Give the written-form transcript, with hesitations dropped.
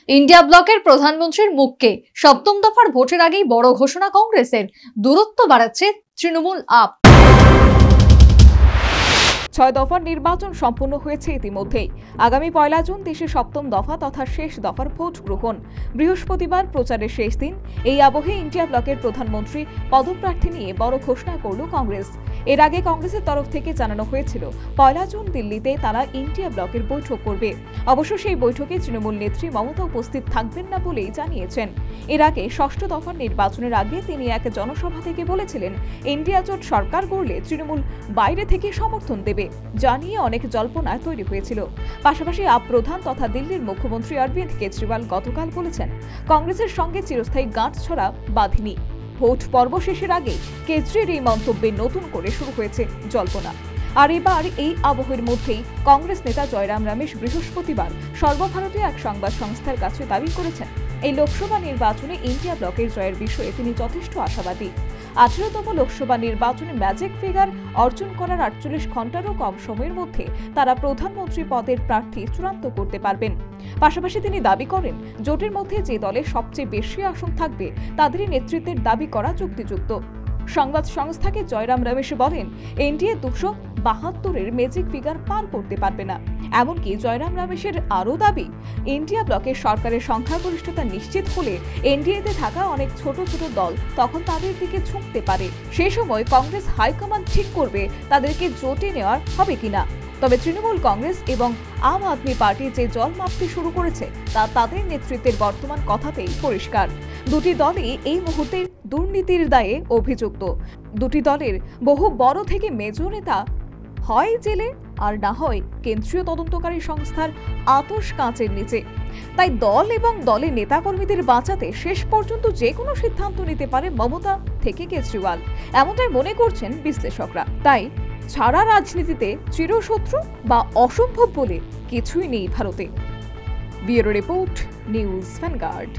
India ব্লকের প্রধানমন্ত্রীর মুখকে সপ্তম দফার ভোটের আগেই বড় ঘোষণা কংগ্রেসের। দূরত্ব বাড়াচ্ছে তৃণমূল আপ। ৬ দফার নির্বাচন সম্পন্ন হয়েছে ইতিমধ্যেই। আগামী ১ জুন দেশে সপ্তম দফা তথা শেষ দফার ভোট গ্রহণ। বৃহস্পতিবার প্রচারের শেষ দিন। এই আবহে ইন্ডিয়া ব্লকের প্রধানমন্ত্রী পদপ্রার্থী নিয়ে বড় ঘোষণা করল কংগ্রেস। এর আগে কংগ্রেসের তরফ থেকে জানানো হয়েছিল ১ জুন দিল্লিতে তারা ইন্ডিয়া ব্লকের বৈঠক করবে। অবশ্য সেই বৈঠকে তৃণমূল নেত্রী মমতা উপস্থিত থাকবেন না বলেই জানিয়েছেন। এর আগে ষষ্ঠ দফার নির্বাচনের আগে তিনি এক জনসভা থেকে বলেছিলেন, ইন্ডিয়া জোট সরকার গড়লে তৃণমূল বাইরে থেকে সমর্থন দেবে। জানিয়ে অনেক জল্পনা তৈরি হয়েছিল। পাশাপাশি আপ প্রধান তথা দিল্লির মুখ্যমন্ত্রী অরবিন্দ কেজরিওয়াল গতকাল বলেছেন, কংগ্রেসের সঙ্গে চিরস্থায়ী গাঁটছড়া বাঁধেনি। ভোট পর্ব শেষের আগে কেজরির এই মন্তব্যে নতুন করে শুরু হয়েছে জল্পনা। আর এবার এই আবহের মধ্যেই কংগ্রেস নেতা জয়রাম রমেশ বৃহস্পতিবার সর্বভারতীয় এক সংবাদ সংস্থার কাছে দাবি করেছেন, এই লোকসভা নির্বাচনে ইন্ডিয়া ব্লকের জয়ের বিষয়ে তিনি যথেষ্ট আশাবাদী। 18তম লোকসভা নির্বাচনে ম্যাজিক ফিগার অর্জন করার 48 ঘন্টারও কম সময়ের মধ্যে তারা প্রধানমন্ত্রী পদের প্রার্থী চূড়ান্ত করতে পারবেন। পাশাপাশি তিনি দাবি করেন, জোটের মধ্যে যে দলের সবচেয়ে বেশি আসন থাকবে তাদেরই নেতৃত্বের দাবি করা যুক্তিযুক্ত। সংবাদ সংস্থাকে জয়রাম রমেশ বলেন, এনডিএ 272-এর ম্যাজিক ফিগার পার করতে পারবে না। এমনকি জয়রাম রমেশের আরও দাবি, ইন্ডিয়া ব্লকের সরকারের সংখ্যাগরিষ্ঠতা নিশ্চিত হলে এনডিএতে থাকা অনেক ছোট ছোট দল তখন তাদের দিকে ঝুঁকতে পারে। সেই সময় কংগ্রেস হাইকমান্ড ঠিক করবে তাদেরকে জোটে নেওয়ার হবে কিনা। তবে তৃণমূল কংগ্রেস এবং আম আদমি পার্টি যে জল মাপতে শুরু করেছে তা তাদের নেতৃত্বের বর্তমান কথাতেই পরিষ্কার। দুটি দলই এই মুহূর্তে দুর্নীতির দায়ে অভিযুক্ত। দুটি দলের বহু বড় থেকে মেজো নেতা হয় জেলে আর না হয় কেন্দ্রীয় তদন্তকারী সংস্থার আতশ কাঁচের নিচে। তাই দল এবং দলের নেতাকর্মীদের বাঁচাতে শেষ পর্যন্ত যে কোনো সিদ্ধান্ত নিতে পারে মমতা থেকে কেজরিওয়াল, এমনটাই মনে করছেন বিশ্লেষকরা। তাই ছাড়া রাজনীতিতে চিরশত্রু বা অসম্ভব বলে কিছুই নেই ভারতে। Bureau report, news vanguard.